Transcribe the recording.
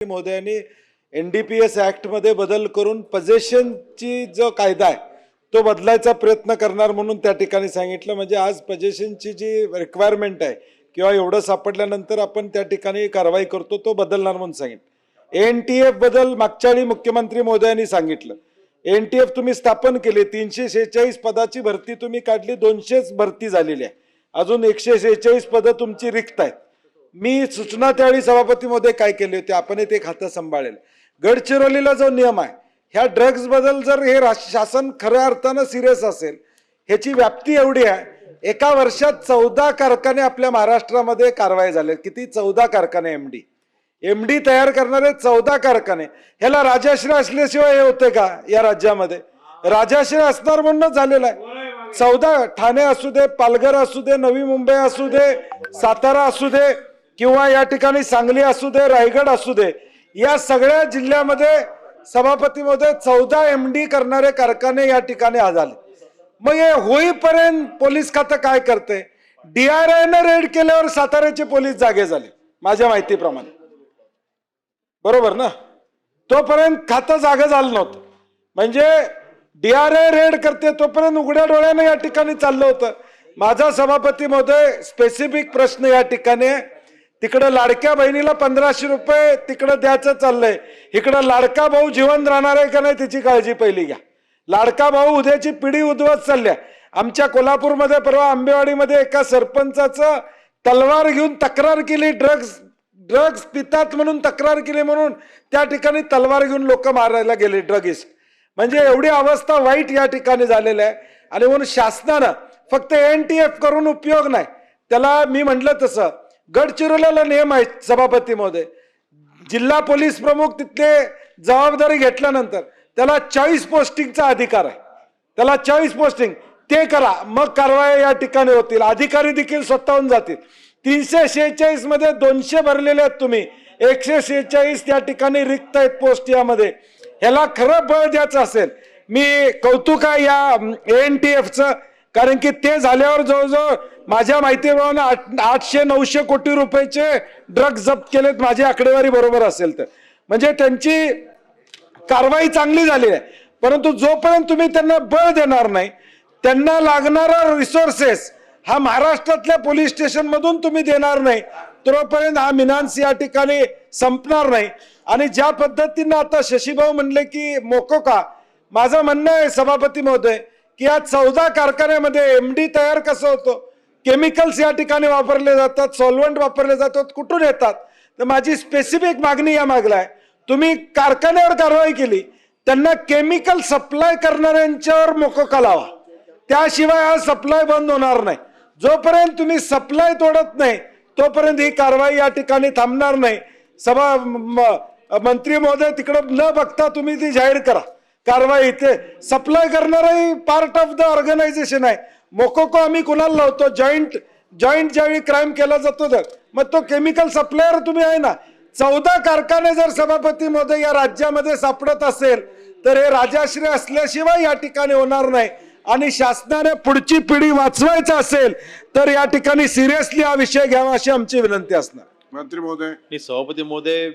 मोदयांनी NDPS act मध्ये बदल करून पजेशनची जो कायदा आहे तो बदलायचा प्रयत्न करणार म्हणून त्या ठिकाणी सांगितलं। म्हणजे आज पजेशनची जी रिक्वायरमेंट आहे किंवा एवढं सापडल्यानंतर आपण त्या ठिकाणी कारवाई करतो तो बदलणार म्हणून सांगितलं। ANTF बदल मागच्या वेळी मुख्यमंत्री मोदयांनी सांगितलं। ANTF तुम्ही स्थापन केली, 346 पदाची भरती तुम्ही काढली, 200च भरती झालेली आहे, अजून 146 पदं तुमची रिक्त आहेत। मी सूचना त्यावेळी सभापती मध्ये काय केली होती, आपण ते खातं सांभाळेल। गडचिरोलीला जो नियम आहे ह्या ड्रग्ज बद्दल जर हे शासन खऱ्या अर्थानं सिरियस असेल, ह्याची व्याप्ती एवढी आहे, एका वर्षात 14 कारखाने आपल्या महाराष्ट्रामध्ये कारवाई झाले। किती? 14 कारखाने एमडी तयार करणारे 14 कारखाने। ह्याला राजाश्रय असल्याशिवाय हे होते का या राज्यामध्ये? राजाश्रय असणार म्हणून झालेला आहे। 14 ठाणे असू दे, पालघर असू दे, नवी मुंबई असू दे, सातारा असू दे किंवा या ठिकाणी सांगली असू दे, रायगड असू दे, या सगळ्या जिल्ह्यामध्ये सभापती मध्ये 14 MD करणारे कारखाने या ठिकाणी झाले। मग हे होईपर्यंत पोलीस खातं काय करते? DRI ने रेड केल्यावर साताऱ्याचे पोलीस जागे झाले माझ्या माहितीप्रमाणे, बरोबर ना? तोपर्यंत खातं जागा झालं नव्हतं। म्हणजे DRI रेड करते तोपर्यंत उघड्या डोळ्याने या ठिकाणी चाललं होतं। माझा सभापती महोदय स्पेसिफिक प्रश्न या ठिकाणी, तिकडे लाडक्या बहिणीला 1500 रुपये तिकडे द्यायचं चाललंय, इकडे लाडका भाऊ जिवंत राहणार आहे का नाही त्याची काळजी पहिली घ्या। लाडका भाऊ उद्याची पिढी उद्ध्वस्त चालल्या। आमच्या कोल्हापूरमध्ये परवा आंबेवाडीमध्ये एका सरपंचाचं तलवार घेऊन तक्रार केली, ड्रग्ज पितात म्हणून तक्रार केली, म्हणून त्या ठिकाणी तलवार घेऊन लोक मारायला गेले ड्रगिस्ट। म्हणजे एवढी अवस्था वाईट या ठिकाणी झालेली आहे। आणि म्हणून शासनानं फक्त ANTF करून उपयोग नाही, त्याला मी म्हटलं तसं गडचिरोलीला नियम आहे सभापती महोदय, जिल्हा पोलीस प्रमुख तिथले जबाबदारी घेतल्यानंतर त्याला 40 पोस्टिंगचा अधिकार आहे, त्याला 40 पोस्टिंग ते करा, मग कारवाई या ठिकाणी होतील, अधिकारी देखील स्वतःहून जातील। 346 मध्ये 200 भरलेले आहेत तुम्ही, 146 त्या ठिकाणी रिक्त आहेत पोस्ट यामध्ये। ह्याला खरं बळ द्यायचं असेल, मी कौतुक आहे या ANTFचं, कारण की ते झाल्यावर जवळजवळ माझ्या माहितीप्रमाणे 800-900 कोटी रुपयाचे ड्रग्ज जप्त केलेत, माझी आकडेवारी बरोबर असेल तर। म्हणजे त्यांची कारवाई चांगली झाली आहे, परंतु जोपर्यंत तुम्ही त्यांना बळ देणार नाही, त्यांना लागणारा रिसोर्सेस हा महाराष्ट्रातल्या पोलीस स्टेशन मधून तुम्ही देणार नाही, तोपर्यंत हा मिनान्स या ठिकाणी संपणार नाही। आणि ज्या पद्धतीनं आता शशीभाऊ म्हणले की मोकोका, माझं म्हणणं आहे सभापती महोदय की या 14 कारखान्यामध्ये MD तयार कसं होतं, केमिकल्स या ठिकाणी वापरले जातात, सॉल्व्हंट वापरले जातात, कुठून येतात? तर माझी स्पेसिफिक मागणी या मागला आहे, तुम्ही कारखान्यावर कारवाई केली, त्यांना केमिकल सप्लाय करणाऱ्यांच्यावर मोकोका लावा, त्याशिवाय हा सप्लाय बंद होणार नाही। जोपर्यंत तुम्ही सप्लाय तोडत नाही तोपर्यंत ही कारवाई या ठिकाणी थांबणार नाही। मंत्री महोदय तिकडे न बघता तुम्ही ती जाहीर करा कारवाई। इथे सप्लाय करणारही पार्ट ऑफ द ऑर्गनायझेशन आहे। मोकोको आम्ही कुणाला लावतो? जॉईंट ज्यावेळी क्राईम केला जातो तर मग तो केमिकल सप्लायर तुम्ही आहे ना। 14 कारखाने जर सभापती महोदय या राज्यामध्ये सापडत असेल तर हे राजाश्रय असल्याशिवाय या ठिकाणी होणार नाही। आणि शासनाने पुढची पिढी वाचवायचं असेल तर या ठिकाणी सिरियसली हा विषय घ्यावा अशी आमची विनंती असणार। मंत्री महोदय, सभापती महोदय